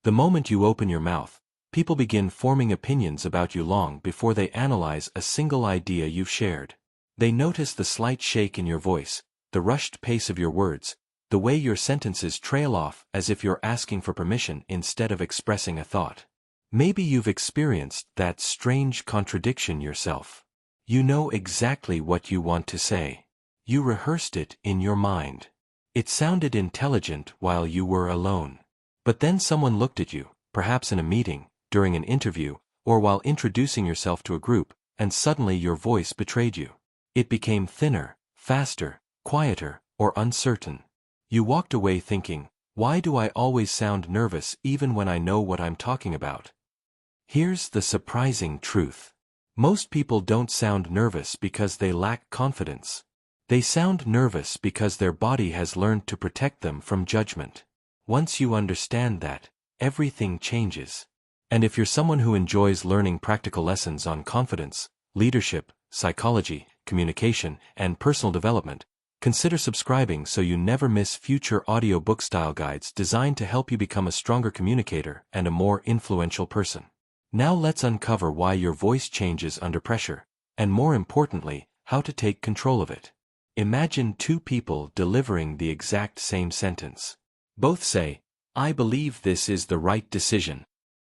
The moment you open your mouth, people begin forming opinions about you long before they analyze a single idea you've shared. They notice the slight shake in your voice, the rushed pace of your words, the way your sentences trail off as if you're asking for permission instead of expressing a thought. Maybe you've experienced that strange contradiction yourself. You know exactly what you want to say. You rehearsed it in your mind. It sounded intelligent while you were alone. But then someone looked at you, perhaps in a meeting, during an interview, or while introducing yourself to a group, and suddenly your voice betrayed you. It became thinner, faster, quieter, or uncertain. You walked away thinking, why do I always sound nervous even when I know what I'm talking about? Here's the surprising truth. Most people don't sound nervous because they lack confidence. They sound nervous because their body has learned to protect them from judgment. Once you understand that, everything changes. And if you're someone who enjoys learning practical lessons on confidence, leadership, psychology, communication, and personal development, consider subscribing so you never miss future audiobook-style guides designed to help you become a stronger communicator and a more influential person. Now let's uncover why your voice changes under pressure, and more importantly, how to take control of it. Imagine two people delivering the exact same sentence. Both say, "I believe this is the right decision."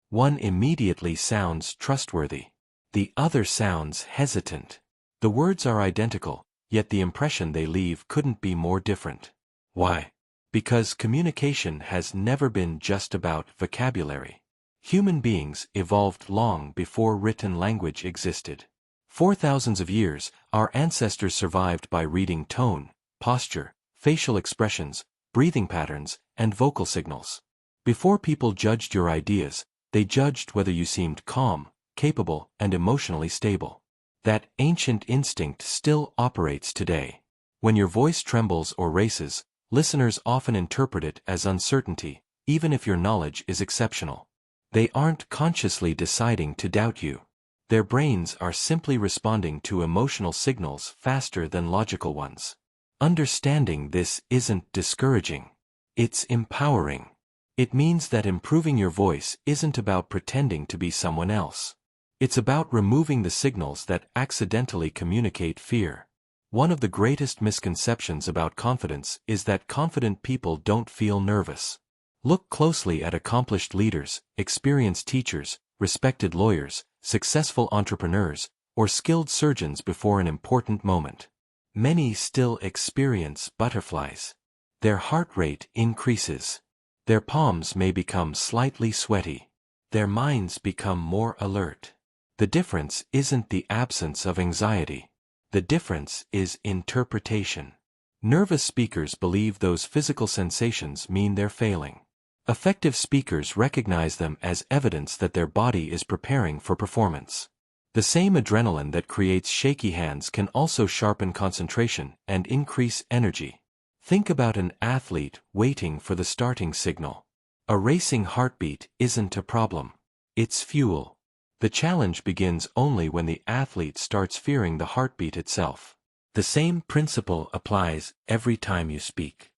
One immediately sounds trustworthy. The other sounds hesitant. The words are identical, yet the impression they leave couldn't be more different. Why? Because communication has never been just about vocabulary. Human beings evolved long before written language existed. For thousands of years, our ancestors survived by reading tone, posture, facial expressions, breathing patterns, and vocal signals. Before people judged your ideas, they judged whether you seemed calm, capable, and emotionally stable. That ancient instinct still operates today. When your voice trembles or races, listeners often interpret it as uncertainty, even if your knowledge is exceptional. They aren't consciously deciding to doubt you. Their brains are simply responding to emotional signals faster than logical ones. Understanding this isn't discouraging. It's empowering. It means that improving your voice isn't about pretending to be someone else. It's about removing the signals that accidentally communicate fear. One of the greatest misconceptions about confidence is that confident people don't feel nervous. Look closely at accomplished leaders, experienced teachers, respected lawyers, successful entrepreneurs, or skilled surgeons before an important moment. Many still experience butterflies. Their heart rate increases. Their palms may become slightly sweaty. Their minds become more alert. The difference isn't the absence of anxiety. The difference is interpretation. Nervous speakers believe those physical sensations mean they're failing. Effective speakers recognize them as evidence that their body is preparing for performance. The same adrenaline that creates shaky hands can also sharpen concentration and increase energy. Think about an athlete waiting for the starting signal. A racing heartbeat isn't a problem. It's fuel. The challenge begins only when the athlete starts fearing the heartbeat itself. The same principle applies every time you speak.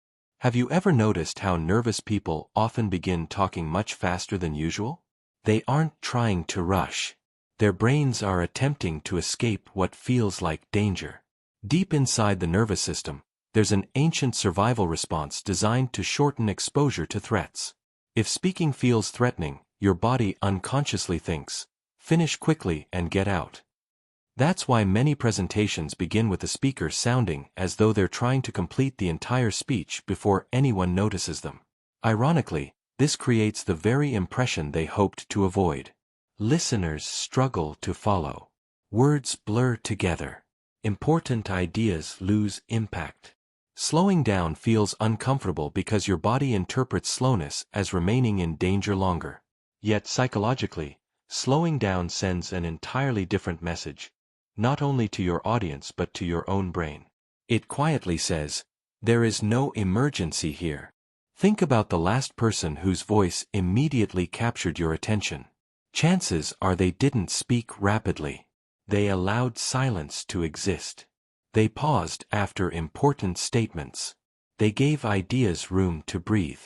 Have you ever noticed how nervous people often begin talking much faster than usual? They aren't trying to rush. Their brains are attempting to escape what feels like danger. Deep inside the nervous system, there's an ancient survival response designed to shorten exposure to threats. If speaking feels threatening, your body unconsciously thinks, "Finish quickly and get out." That's why many presentations begin with the speaker sounding as though they're trying to complete the entire speech before anyone notices them. Ironically, this creates the very impression they hoped to avoid. Listeners struggle to follow. Words blur together. Important ideas lose impact. Slowing down feels uncomfortable because your body interprets slowness as remaining in danger longer. Yet psychologically, slowing down sends an entirely different message, not only to your audience but to your own brain. It quietly says, "There is no emergency here." Think about the last person whose voice immediately captured your attention. Chances are they didn't speak rapidly. They allowed silence to exist. They paused after important statements. They gave ideas room to breathe.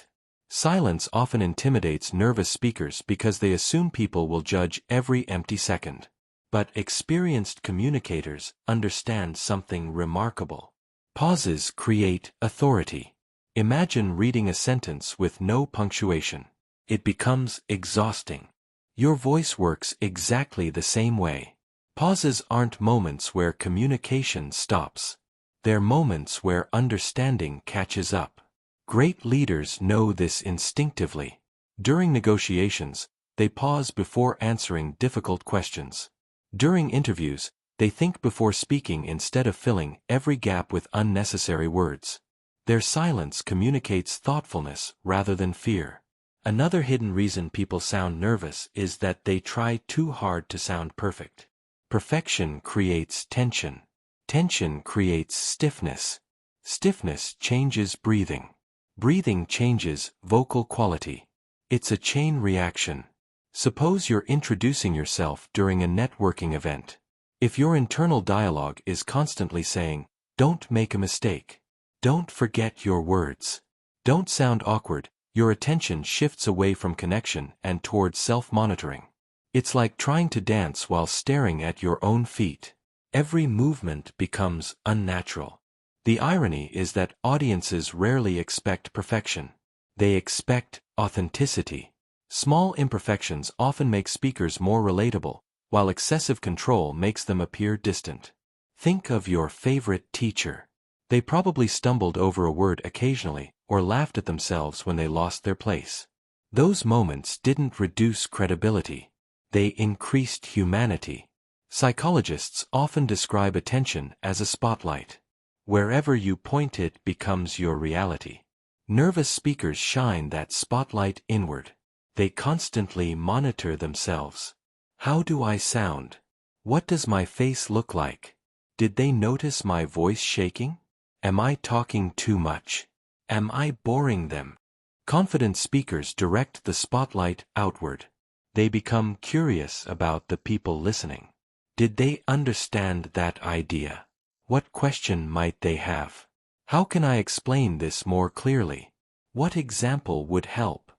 Silence often intimidates nervous speakers because they assume people will judge every empty second. But experienced communicators understand something remarkable. Pauses create authority. Imagine reading a sentence with no punctuation. It becomes exhausting. Your voice works exactly the same way. Pauses aren't moments where communication stops. They're moments where understanding catches up. Great leaders know this instinctively. During negotiations, they pause before answering difficult questions. During interviews, they think before speaking instead of filling every gap with unnecessary words. Their silence communicates thoughtfulness rather than fear. Another hidden reason people sound nervous is that they try too hard to sound perfect. Perfection creates tension. Tension creates stiffness. Stiffness changes breathing. Breathing changes vocal quality. It's a chain reaction. Suppose you're introducing yourself during a networking event. If your internal dialogue is constantly saying, "Don't make a mistake. Don't forget your words. Don't sound awkward," your attention shifts away from connection and towards self-monitoring. It's like trying to dance while staring at your own feet. Every movement becomes unnatural. The irony is that audiences rarely expect perfection. They expect authenticity. Small imperfections often make speakers more relatable, while excessive control makes them appear distant. Think of your favorite teacher. They probably stumbled over a word occasionally, or laughed at themselves when they lost their place. Those moments didn't reduce credibility. They increased humanity. Psychologists often describe attention as a spotlight. Wherever you point it becomes your reality. Nervous speakers shine that spotlight inward. They constantly monitor themselves. How do I sound? What does my face look like? Did they notice my voice shaking? Am I talking too much? Am I boring them? Confident speakers direct the spotlight outward. They become curious about the people listening. Did they understand that idea? What question might they have? How can I explain this more clearly? What example would help?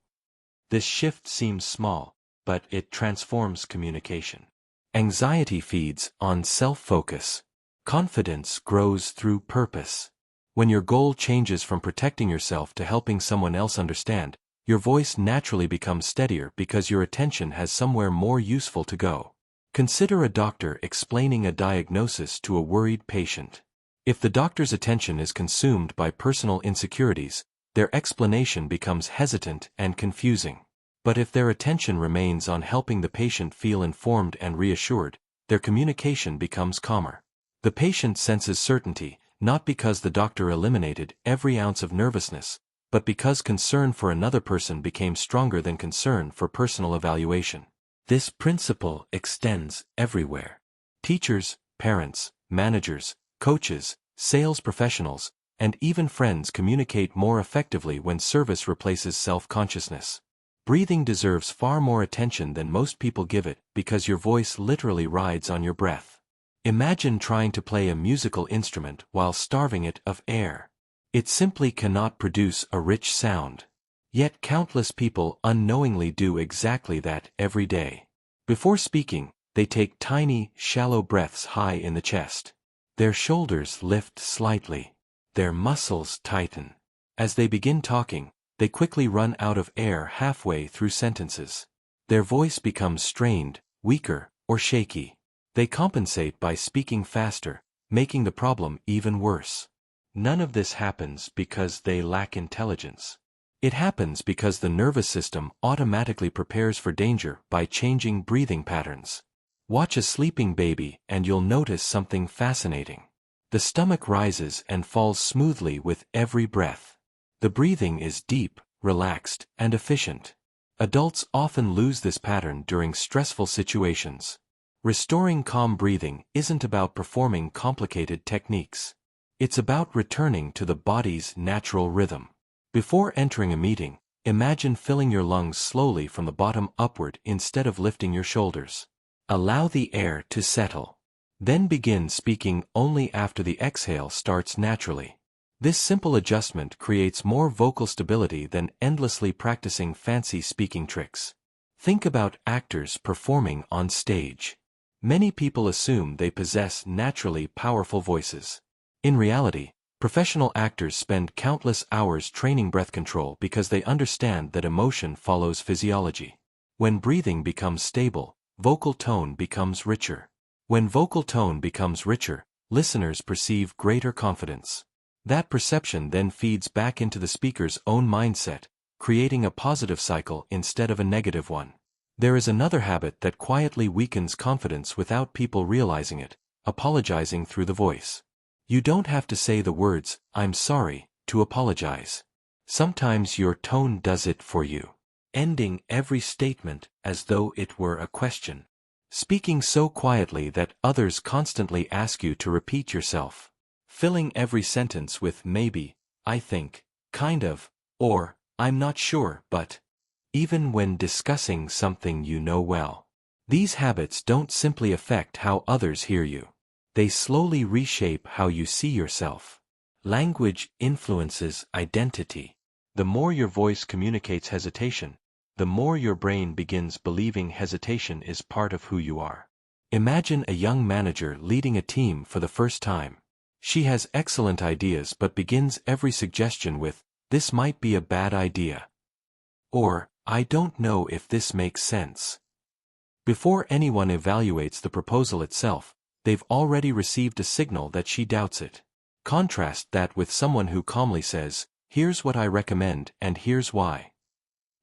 This shift seems small, but it transforms communication. Anxiety feeds on self-focus. Confidence grows through purpose. When your goal changes from protecting yourself to helping someone else understand, your voice naturally becomes steadier because your attention has somewhere more useful to go. Consider a doctor explaining a diagnosis to a worried patient. If the doctor's attention is consumed by personal insecurities, their explanation becomes hesitant and confusing. But if their attention remains on helping the patient feel informed and reassured, their communication becomes calmer. The patient senses certainty, not because the doctor eliminated every ounce of nervousness, but because concern for another person became stronger than concern for personal evaluation. This principle extends everywhere. Teachers, parents, managers, coaches, sales professionals, and even friends communicate more effectively when service replaces self-consciousness. Breathing deserves far more attention than most people give it because your voice literally rides on your breath. Imagine trying to play a musical instrument while starving it of air. It simply cannot produce a rich sound. Yet countless people unknowingly do exactly that every day. Before speaking, they take tiny, shallow breaths high in the chest. Their shoulders lift slightly. Their muscles tighten. As they begin talking, they quickly run out of air halfway through sentences. Their voice becomes strained, weaker, or shaky. They compensate by speaking faster, making the problem even worse. None of this happens because they lack intelligence. It happens because the nervous system automatically prepares for danger by changing breathing patterns. Watch a sleeping baby and you'll notice something fascinating. The stomach rises and falls smoothly with every breath. The breathing is deep, relaxed, and efficient. Adults often lose this pattern during stressful situations. Restoring calm breathing isn't about performing complicated techniques. It's about returning to the body's natural rhythm. Before entering a meeting, imagine filling your lungs slowly from the bottom upward instead of lifting your shoulders. Allow the air to settle. Then begin speaking only after the exhale starts naturally. This simple adjustment creates more vocal stability than endlessly practicing fancy speaking tricks. Think about actors performing on stage. Many people assume they possess naturally powerful voices. In reality, professional actors spend countless hours training breath control because they understand that emotion follows physiology. When breathing becomes stable, vocal tone becomes richer. When vocal tone becomes richer, listeners perceive greater confidence. That perception then feeds back into the speaker's own mindset, creating a positive cycle instead of a negative one. There is another habit that quietly weakens confidence without people realizing it: apologizing through the voice. You don't have to say the words, "I'm sorry," to apologize. Sometimes your tone does it for you. Ending every statement as though it were a question. Speaking so quietly that others constantly ask you to repeat yourself. Filling every sentence with maybe, I think, kind of, or I'm not sure, but. Even when discussing something you know well. These habits don't simply affect how others hear you. They slowly reshape how you see yourself. Language influences identity. The more your voice communicates hesitation, the more your brain begins believing hesitation is part of who you are. Imagine a young manager leading a team for the first time. She has excellent ideas but begins every suggestion with, "This might be a bad idea." Or, "I don't know if this makes sense." Before anyone evaluates the proposal itself, they've already received a signal that she doubts it. Contrast that with someone who calmly says, "Here's what I recommend and here's why."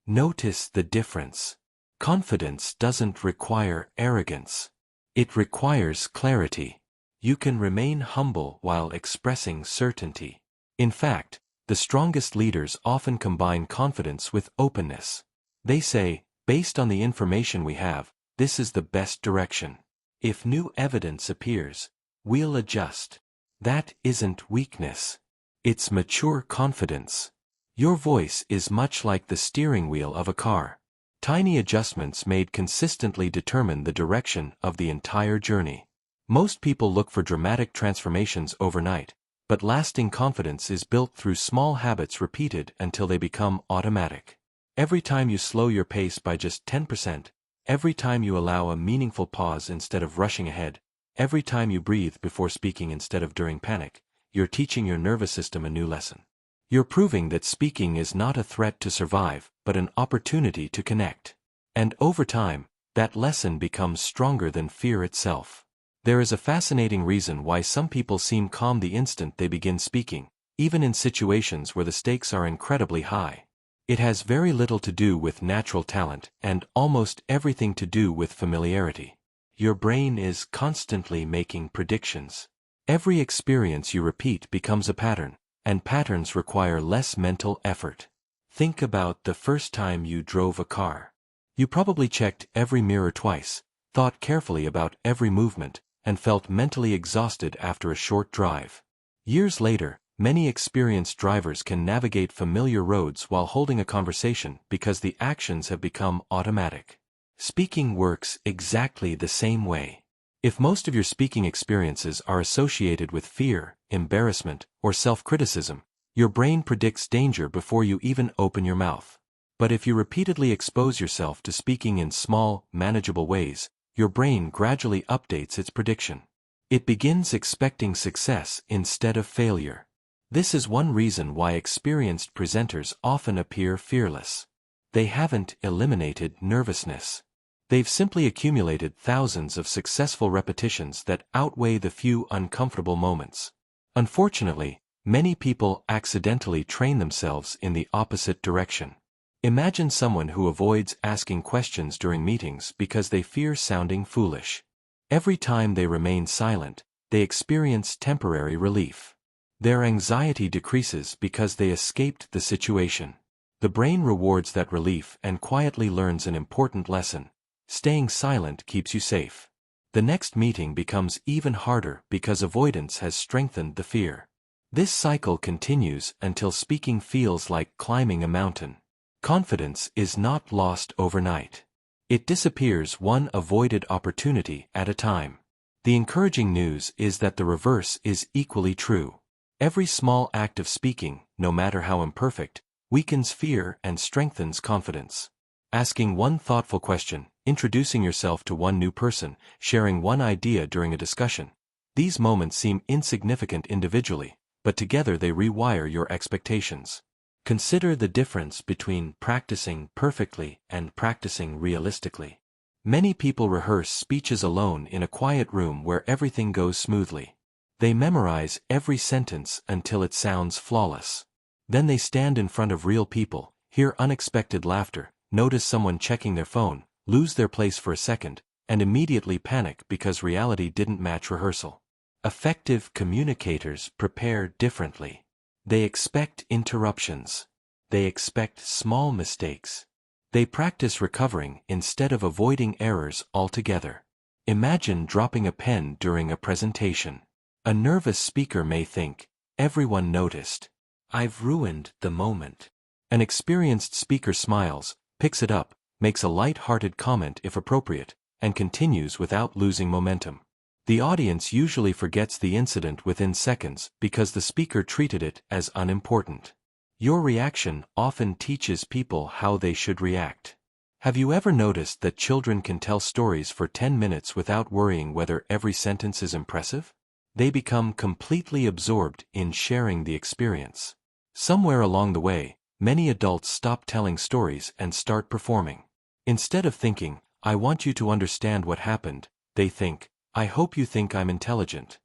Notice the difference. Confidence doesn't require arrogance. It requires clarity. You can remain humble while expressing certainty. In fact, the strongest leaders often combine confidence with openness. They say, "Based on the information we have, this is the best direction. If new evidence appears, we'll adjust." That isn't weakness. It's mature confidence. Your voice is much like the steering wheel of a car. Tiny adjustments made consistently determine the direction of the entire journey. Most people look for dramatic transformations overnight, but lasting confidence is built through small habits repeated until they become automatic. Every time you slow your pace by just 10%, every time you allow a meaningful pause instead of rushing ahead, every time you breathe before speaking instead of during panic, you're teaching your nervous system a new lesson. You're proving that speaking is not a threat to survive, but an opportunity to connect. And over time, that lesson becomes stronger than fear itself. There is a fascinating reason why some people seem calm the instant they begin speaking, even in situations where the stakes are incredibly high. It has very little to do with natural talent and almost everything to do with familiarity. Your brain is constantly making predictions. Every experience you repeat becomes a pattern, and patterns require less mental effort. Think about the first time you drove a car. You probably checked every mirror twice, thought carefully about every movement, and felt mentally exhausted after a short drive. Years later, many experienced drivers can navigate familiar roads while holding a conversation because the actions have become automatic. Speaking works exactly the same way. If most of your speaking experiences are associated with fear, embarrassment, or self-criticism, your brain predicts danger before you even open your mouth. But if you repeatedly expose yourself to speaking in small, manageable ways, your brain gradually updates its prediction. It begins expecting success instead of failure. This is one reason why experienced presenters often appear fearless. They haven't eliminated nervousness. They've simply accumulated thousands of successful repetitions that outweigh the few uncomfortable moments. Unfortunately, many people accidentally train themselves in the opposite direction. Imagine someone who avoids asking questions during meetings because they fear sounding foolish. Every time they remain silent, they experience temporary relief. Their anxiety decreases because they escaped the situation. The brain rewards that relief and quietly learns an important lesson. Staying silent keeps you safe. The next meeting becomes even harder because avoidance has strengthened the fear. This cycle continues until speaking feels like climbing a mountain. Confidence is not lost overnight. It disappears one avoided opportunity at a time. The encouraging news is that the reverse is equally true. Every small act of speaking, no matter how imperfect, weakens fear and strengthens confidence. Asking one thoughtful question, introducing yourself to one new person, sharing one idea during a discussion. These moments seem insignificant individually, but together they rewire your expectations. Consider the difference between practicing perfectly and practicing realistically. Many people rehearse speeches alone in a quiet room where everything goes smoothly. They memorize every sentence until it sounds flawless. Then they stand in front of real people, hear unexpected laughter, notice someone checking their phone, lose their place for a second, and immediately panic because reality didn't match rehearsal. Effective communicators prepare differently. They expect interruptions. They expect small mistakes. They practice recovering instead of avoiding errors altogether. Imagine dropping a pen during a presentation. A nervous speaker may think, "Everyone noticed. I've ruined the moment." An experienced speaker smiles, picks it up, makes a light-hearted comment if appropriate, and continues without losing momentum. The audience usually forgets the incident within seconds because the speaker treated it as unimportant. Your reaction often teaches people how they should react. Have you ever noticed that children can tell stories for 10 minutes without worrying whether every sentence is impressive? They become completely absorbed in sharing the experience. Somewhere along the way, many adults stop telling stories and start performing. Instead of thinking, "I want you to understand what happened," they think, "I hope you think I'm intelligent."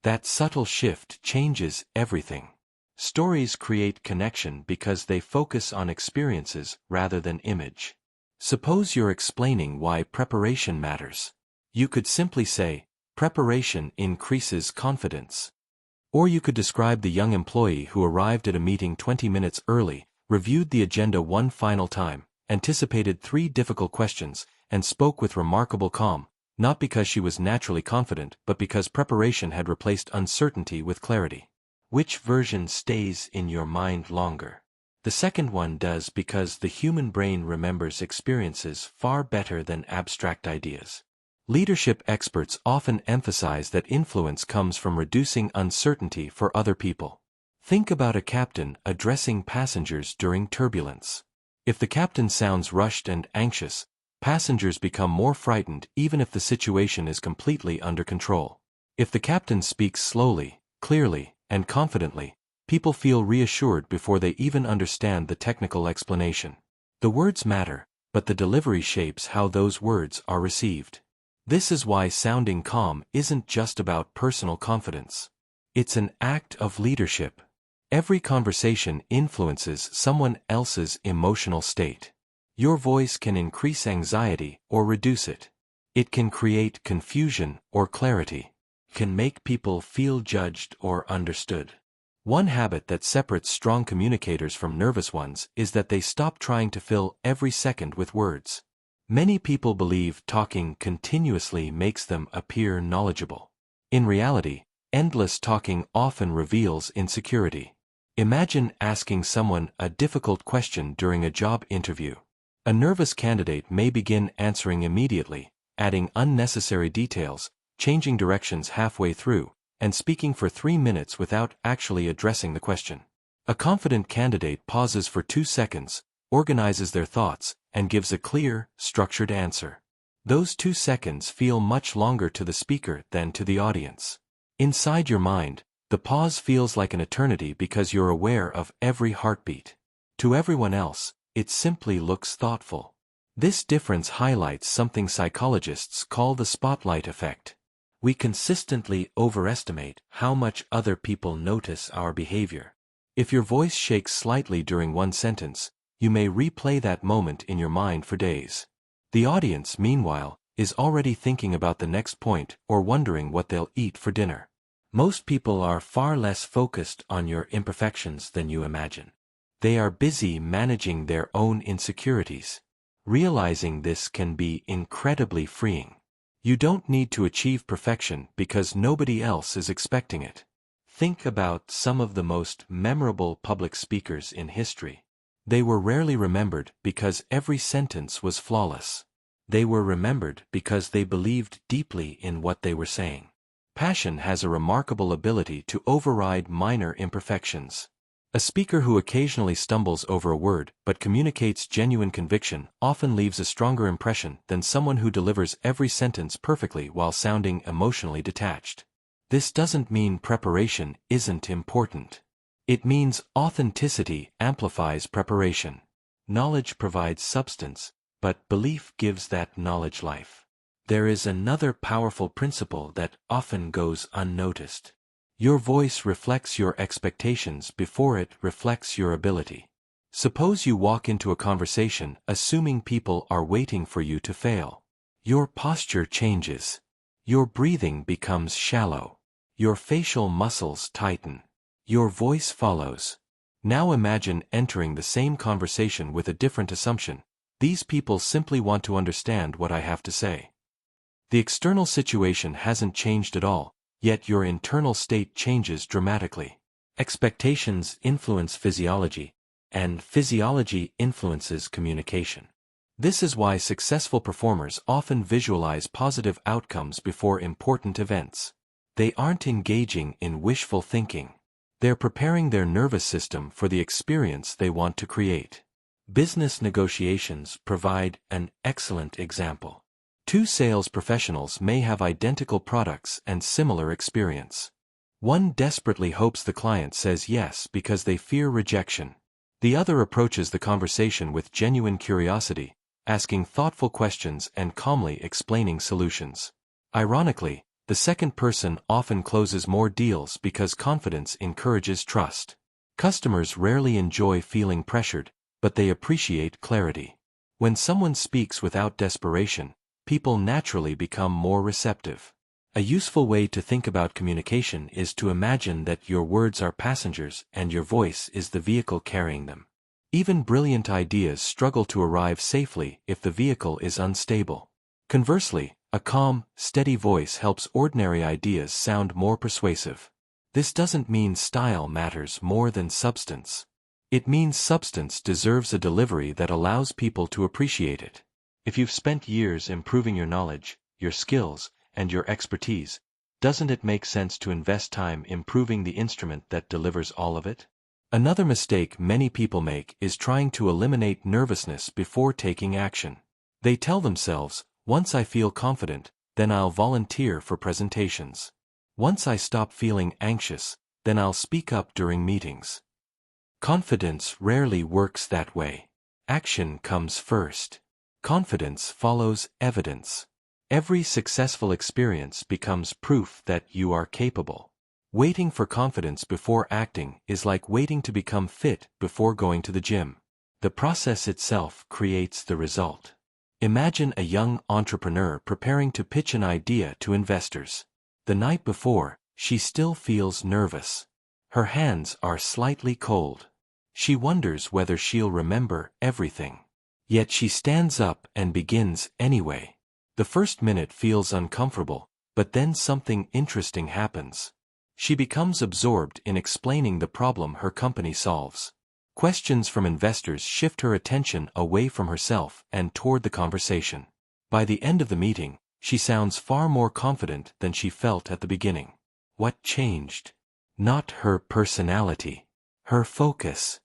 That subtle shift changes everything. Stories create connection because they focus on experiences rather than image. Suppose you're explaining why preparation matters. You could simply say, "Preparation increases confidence." Or you could describe the young employee who arrived at a meeting 20 minutes early, reviewed the agenda one final time, anticipated 3 difficult questions, and spoke with remarkable calm, not because she was naturally confident but because preparation had replaced uncertainty with clarity. Which version stays in your mind longer? The second one does because the human brain remembers experiences far better than abstract ideas. Leadership experts often emphasize that influence comes from reducing uncertainty for other people. Think about a captain addressing passengers during turbulence. If the captain sounds rushed and anxious, passengers become more frightened even if the situation is completely under control. If the captain speaks slowly, clearly, and confidently, people feel reassured before they even understand the technical explanation. The words matter, but the delivery shapes how those words are received. This is why sounding calm isn't just about personal confidence. It's an act of leadership. Every conversation influences someone else's emotional state. Your voice can increase anxiety or reduce it. It can create confusion or clarity. Can make people feel judged or understood. One habit that separates strong communicators from nervous ones is that they stop trying to fill every second with words. Many people believe talking continuously makes them appear knowledgeable. In reality, endless talking often reveals insecurity. Imagine asking someone a difficult question during a job interview. A nervous candidate may begin answering immediately, adding unnecessary details, changing directions halfway through, and speaking for 3 minutes without actually addressing the question. A confident candidate pauses for 2 seconds, organizes their thoughts, and gives a clear, structured answer. Those 2 seconds feel much longer to the speaker than to the audience. Inside your mind, the pause feels like an eternity because you're aware of every heartbeat. To everyone else, it simply looks thoughtful. This difference highlights something psychologists call the spotlight effect. We consistently overestimate how much other people notice our behavior. If your voice shakes slightly during one sentence, you may replay that moment in your mind for days. The audience, meanwhile, is already thinking about the next point or wondering what they'll eat for dinner. Most people are far less focused on your imperfections than you imagine. They are busy managing their own insecurities. Realizing this can be incredibly freeing. You don't need to achieve perfection because nobody else is expecting it. Think about some of the most memorable public speakers in history. They were rarely remembered because every sentence was flawless. They were remembered because they believed deeply in what they were saying. Passion has a remarkable ability to override minor imperfections. A speaker who occasionally stumbles over a word but communicates genuine conviction often leaves a stronger impression than someone who delivers every sentence perfectly while sounding emotionally detached. This doesn't mean preparation isn't important. It means authenticity amplifies preparation. Knowledge provides substance, but belief gives that knowledge life. There is another powerful principle that often goes unnoticed. Your voice reflects your expectations before it reflects your ability. Suppose you walk into a conversation assuming people are waiting for you to fail. Your posture changes. Your breathing becomes shallow. Your facial muscles tighten. Your voice follows. Now imagine entering the same conversation with a different assumption. These people simply want to understand what I have to say. The external situation hasn't changed at all, yet your internal state changes dramatically. Expectations influence physiology, and physiology influences communication. This is why successful performers often visualize positive outcomes before important events. They aren't engaging in wishful thinking. They're preparing their nervous system for the experience they want to create. Business negotiations provide an excellent example. Two sales professionals may have identical products and similar experience. One desperately hopes the client says yes because they fear rejection. The other approaches the conversation with genuine curiosity, asking thoughtful questions and calmly explaining solutions. Ironically, the second person often closes more deals because confidence encourages trust. Customers rarely enjoy feeling pressured, but they appreciate clarity. When someone speaks without desperation, people naturally become more receptive. A useful way to think about communication is to imagine that your words are passengers and your voice is the vehicle carrying them. Even brilliant ideas struggle to arrive safely if the vehicle is unstable. Conversely, a calm, steady voice helps ordinary ideas sound more persuasive. This doesn't mean style matters more than substance. It means substance deserves a delivery that allows people to appreciate it. If you've spent years improving your knowledge, your skills, and your expertise, doesn't it make sense to invest time improving the instrument that delivers all of it? Another mistake many people make is trying to eliminate nervousness before taking action. They tell themselves, once I feel confident, then I'll volunteer for presentations. Once I stop feeling anxious, then I'll speak up during meetings. Confidence rarely works that way. Action comes first. Confidence follows evidence. Every successful experience becomes proof that you are capable. Waiting for confidence before acting is like waiting to become fit before going to the gym. The process itself creates the result. Imagine a young entrepreneur preparing to pitch an idea to investors. The night before, she still feels nervous. Her hands are slightly cold. She wonders whether she'll remember everything. Yet she stands up and begins anyway. The first minute feels uncomfortable, but then something interesting happens. She becomes absorbed in explaining the problem her company solves. Questions from investors shift her attention away from herself and toward the conversation. By the end of the meeting, she sounds far more confident than she felt at the beginning. What changed? Not her personality. Her focus.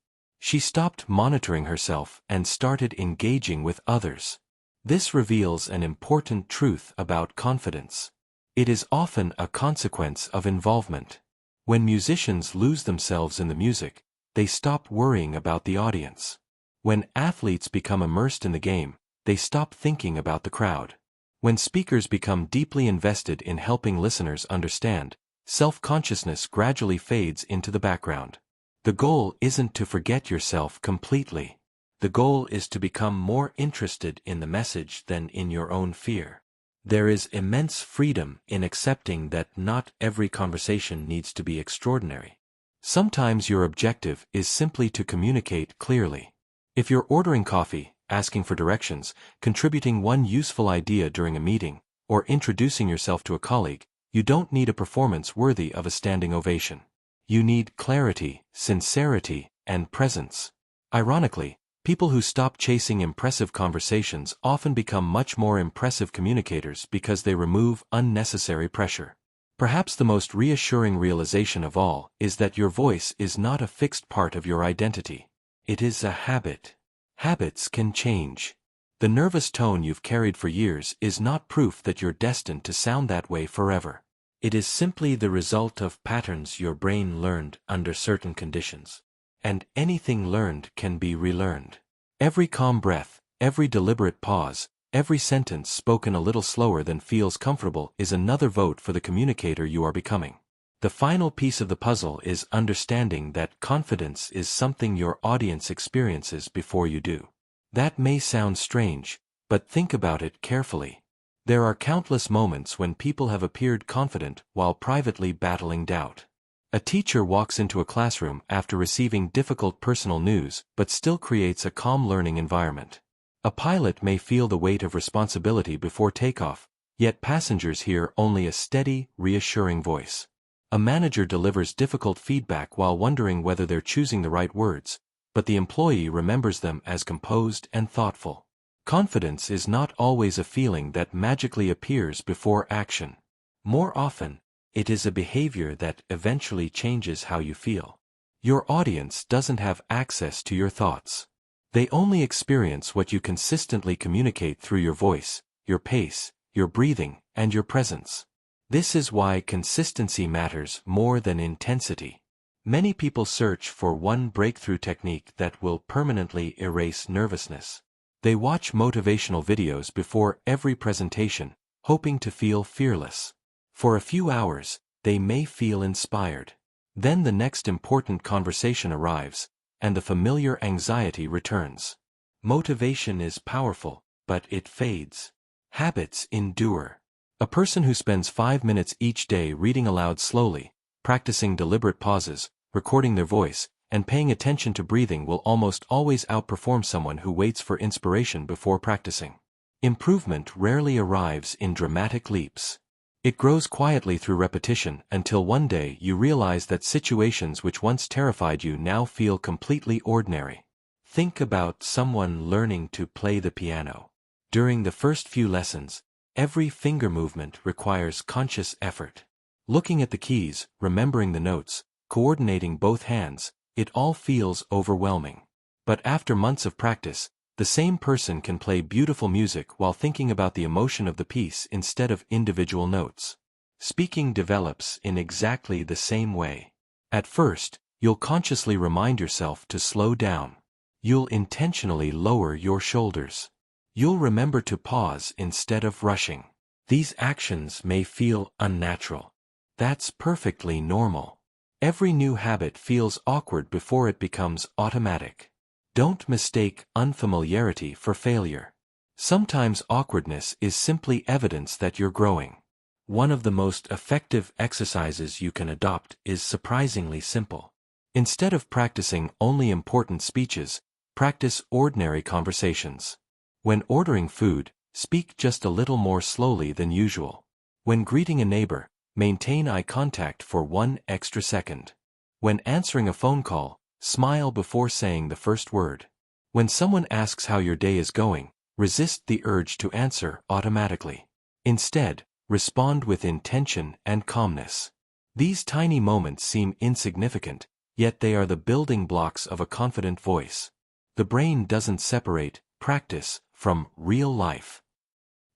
She stopped monitoring herself and started engaging with others. This reveals an important truth about confidence. It is often a consequence of involvement. When musicians lose themselves in the music, they stop worrying about the audience. When athletes become immersed in the game, they stop thinking about the crowd. When speakers become deeply invested in helping listeners understand, self-consciousness gradually fades into the background. The goal isn't to forget yourself completely. The goal is to become more interested in the message than in your own fear. There is immense freedom in accepting that not every conversation needs to be extraordinary. Sometimes your objective is simply to communicate clearly. If you're ordering coffee, asking for directions, contributing one useful idea during a meeting, or introducing yourself to a colleague, you don't need a performance worthy of a standing ovation. You need clarity, sincerity, and presence. Ironically, people who stop chasing impressive conversations often become much more impressive communicators because they remove unnecessary pressure. Perhaps the most reassuring realization of all is that your voice is not a fixed part of your identity. It is a habit. Habits can change. The nervous tone you've carried for years is not proof that you're destined to sound that way forever. It is simply the result of patterns your brain learned under certain conditions. And anything learned can be relearned. Every calm breath, every deliberate pause, every sentence spoken a little slower than feels comfortable is another vote for the communicator you are becoming. The final piece of the puzzle is understanding that confidence is something your audience experiences before you do. That may sound strange, but think about it carefully. There are countless moments when people have appeared confident while privately battling doubt. A teacher walks into a classroom after receiving difficult personal news but still creates a calm learning environment. A pilot may feel the weight of responsibility before takeoff, yet passengers hear only a steady, reassuring voice. A manager delivers difficult feedback while wondering whether they're choosing the right words, but the employee remembers them as composed and thoughtful. Confidence is not always a feeling that magically appears before action. More often, it is a behavior that eventually changes how you feel. Your audience doesn't have access to your thoughts. They only experience what you consistently communicate through your voice, your pace, your breathing, and your presence. This is why consistency matters more than intensity. Many people search for one breakthrough technique that will permanently erase nervousness. They watch motivational videos before every presentation, hoping to feel fearless. For a few hours, they may feel inspired. Then the next important conversation arrives, and the familiar anxiety returns. Motivation is powerful, but it fades. Habits endure. A person who spends 5 minutes each day reading aloud slowly, practicing deliberate pauses, recording their voice, and paying attention to breathing will almost always outperform someone who waits for inspiration before practicing. Improvement rarely arrives in dramatic leaps. It grows quietly through repetition until one day you realize that situations which once terrified you now feel completely ordinary. Think about someone learning to play the piano. During the first few lessons, every finger movement requires conscious effort. Looking at the keys, remembering the notes, coordinating both hands, it all feels overwhelming. But after months of practice, the same person can play beautiful music while thinking about the emotion of the piece instead of individual notes. Speaking develops in exactly the same way. At first, you'll consciously remind yourself to slow down. You'll intentionally lower your shoulders. You'll remember to pause instead of rushing. These actions may feel unnatural. That's perfectly normal. Every new habit feels awkward before it becomes automatic. Don't mistake unfamiliarity for failure. Sometimes awkwardness is simply evidence that you're growing. One of the most effective exercises you can adopt is surprisingly simple. Instead of practicing only important speeches, practice ordinary conversations. When ordering food, speak just a little more slowly than usual. When greeting a neighbor, maintain eye contact for 1 extra second. When answering a phone call, smile before saying the first word. When someone asks how your day is going, resist the urge to answer automatically. Instead, respond with intention and calmness. These tiny moments seem insignificant, yet they are the building blocks of a confident voice. The brain doesn't separate practice from real life.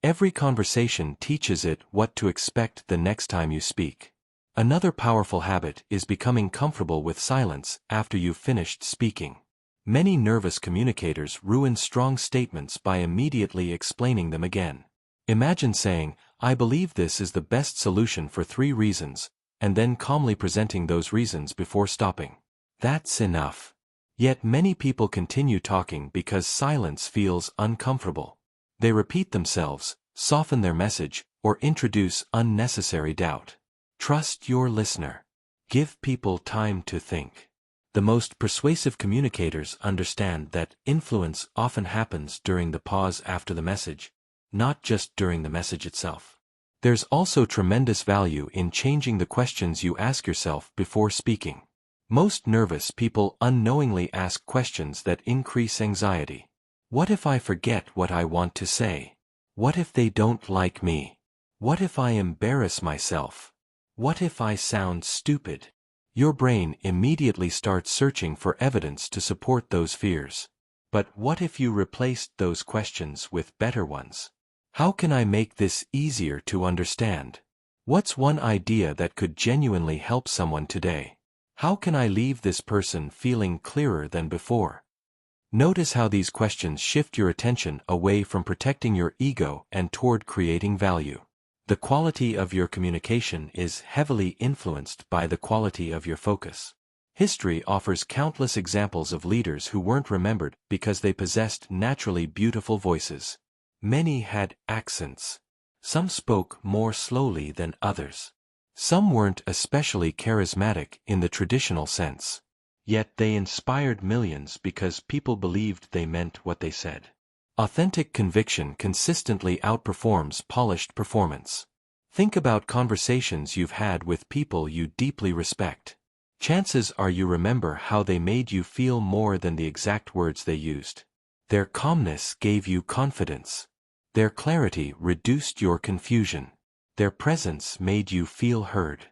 Every conversation teaches it what to expect the next time you speak. Another powerful habit is becoming comfortable with silence after you've finished speaking. Many nervous communicators ruin strong statements by immediately explaining them again. Imagine saying, "I believe this is the best solution for 3 reasons," and then calmly presenting those reasons before stopping. That's enough. Yet many people continue talking because silence feels uncomfortable. They repeat themselves, soften their message, or introduce unnecessary doubt. Trust your listener. Give people time to think. The most persuasive communicators understand that influence often happens during the pause after the message, not just during the message itself. There's also tremendous value in changing the questions you ask yourself before speaking. Most nervous people unknowingly ask questions that increase anxiety. What if I forget what I want to say? What if they don't like me? What if I embarrass myself? What if I sound stupid? Your brain immediately starts searching for evidence to support those fears. But what if you replaced those questions with better ones? How can I make this easier to understand? What's one idea that could genuinely help someone today? How can I leave this person feeling clearer than before? Notice how these questions shift your attention away from protecting your ego and toward creating value. The quality of your communication is heavily influenced by the quality of your focus. History offers countless examples of leaders who weren't remembered because they possessed naturally beautiful voices. Many had accents. Some spoke more slowly than others. Some weren't especially charismatic in the traditional sense. Yet they inspired millions because people believed they meant what they said. Authentic conviction consistently outperforms polished performance. Think about conversations you've had with people you deeply respect. Chances are you remember how they made you feel more than the exact words they used. Their calmness gave you confidence. Their clarity reduced your confusion. Their presence made you feel heard.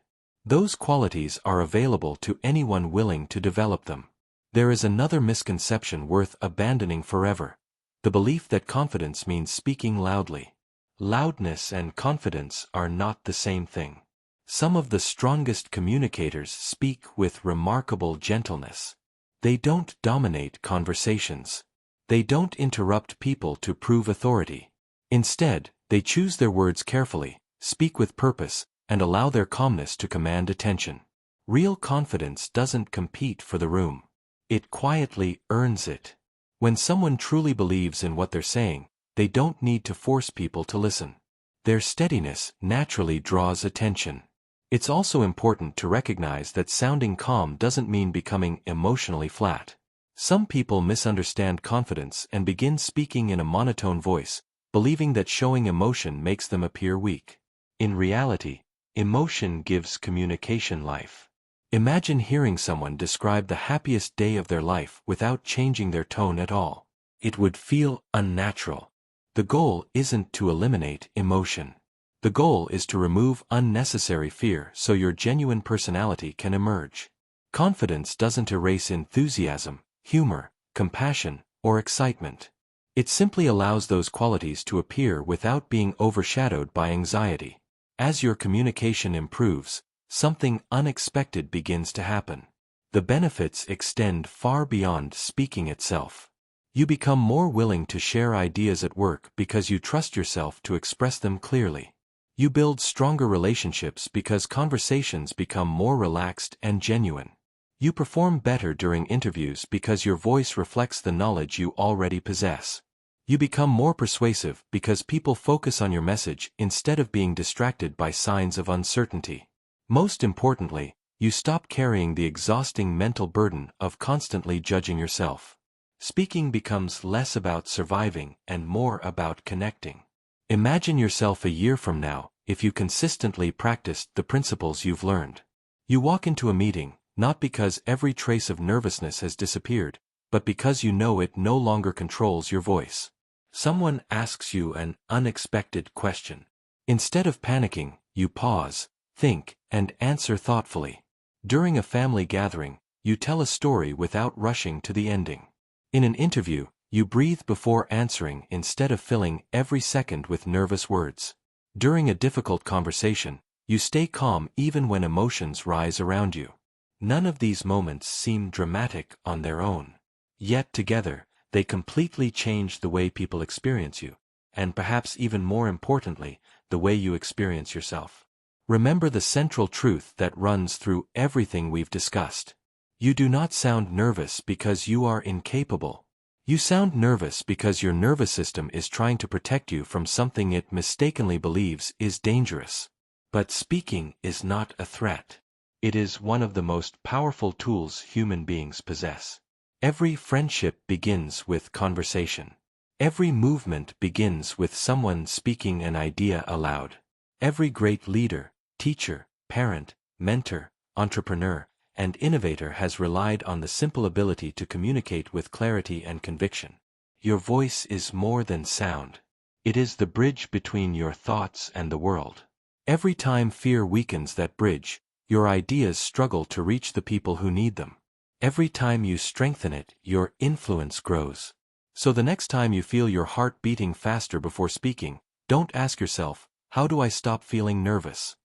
Those qualities are available to anyone willing to develop them. There is another misconception worth abandoning forever: the belief that confidence means speaking loudly. Loudness and confidence are not the same thing. Some of the strongest communicators speak with remarkable gentleness. They don't dominate conversations. They don't interrupt people to prove authority. Instead, they choose their words carefully, speak with purpose, and allow their calmness to command attention. Real confidence doesn't compete for the room. It quietly earns it. When someone truly believes in what they're saying, they don't need to force people to listen. Their steadiness naturally draws attention. It's also important to recognize that sounding calm doesn't mean becoming emotionally flat. Some people misunderstand confidence and begin speaking in a monotone voice, believing that showing emotion makes them appear weak. In reality, emotion gives communication life. Imagine hearing someone describe the happiest day of their life without changing their tone at all. It would feel unnatural. The goal isn't to eliminate emotion. The goal is to remove unnecessary fear so your genuine personality can emerge. Confidence doesn't erase enthusiasm, humor, compassion, or excitement. It simply allows those qualities to appear without being overshadowed by anxiety. As your communication improves, something unexpected begins to happen. The benefits extend far beyond speaking itself. You become more willing to share ideas at work because you trust yourself to express them clearly. You build stronger relationships because conversations become more relaxed and genuine. You perform better during interviews because your voice reflects the knowledge you already possess. You become more persuasive because people focus on your message instead of being distracted by signs of uncertainty. Most importantly, you stop carrying the exhausting mental burden of constantly judging yourself. Speaking becomes less about surviving and more about connecting. Imagine yourself a year from now, if you consistently practiced the principles you've learned. You walk into a meeting, not because every trace of nervousness has disappeared, but because you know it no longer controls your voice. Someone asks you an unexpected question. Instead of panicking, you pause, think, and answer thoughtfully. During a family gathering, you tell a story without rushing to the ending. In an interview, you breathe before answering instead of filling every second with nervous words. During a difficult conversation, you stay calm even when emotions rise around you. None of these moments seem dramatic on their own. Yet together, they completely change the way people experience you, and perhaps even more importantly, the way you experience yourself. Remember the central truth that runs through everything we've discussed. You do not sound nervous because you are incapable. You sound nervous because your nervous system is trying to protect you from something it mistakenly believes is dangerous. But speaking is not a threat. It is one of the most powerful tools human beings possess. Every friendship begins with conversation. Every movement begins with someone speaking an idea aloud. Every great leader, teacher, parent, mentor, entrepreneur, and innovator has relied on the simple ability to communicate with clarity and conviction. Your voice is more than sound. It is the bridge between your thoughts and the world. Every time fear weakens that bridge, your ideas struggle to reach the people who need them. Every time you strengthen it, your influence grows. So the next time you feel your heart beating faster before speaking, don't ask yourself, how do I stop feeling nervous?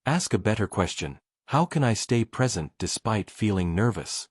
Ask a better question, how can I stay present despite feeling nervous?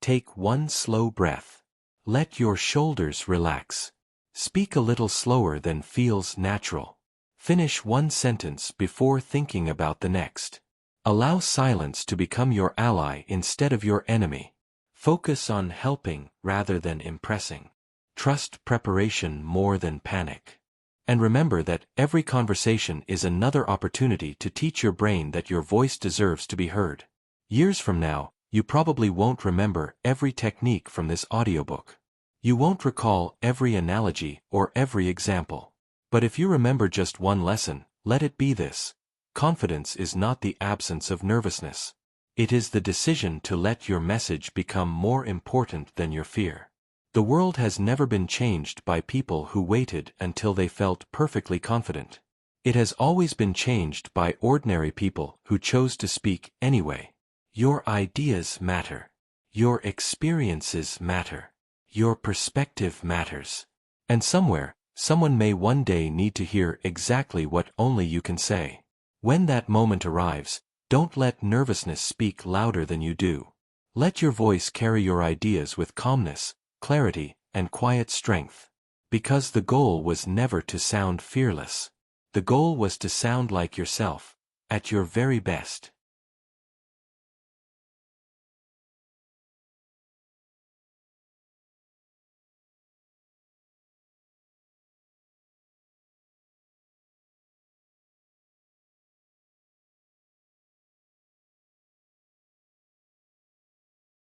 Take one slow breath. Let your shoulders relax. Speak a little slower than feels natural. Finish one sentence before thinking about the next. Allow silence to become your ally instead of your enemy. Focus on helping rather than impressing. Trust preparation more than panic. And remember that every conversation is another opportunity to teach your brain that your voice deserves to be heard. Years from now, you probably won't remember every technique from this audiobook. You won't recall every analogy or every example. But if you remember just one lesson, let it be this. Confidence is not the absence of nervousness. It is the decision to let your message become more important than your fear. The world has never been changed by people who waited until they felt perfectly confident. It has always been changed by ordinary people who chose to speak anyway. Your ideas matter. Your experiences matter. Your perspective matters. And somewhere, someone may one day need to hear exactly what only you can say. When that moment arrives, don't let nervousness speak louder than you do. Let your voice carry your ideas with calmness, clarity, and quiet strength. Because the goal was never to sound fearless. The goal was to sound like yourself, at your very best.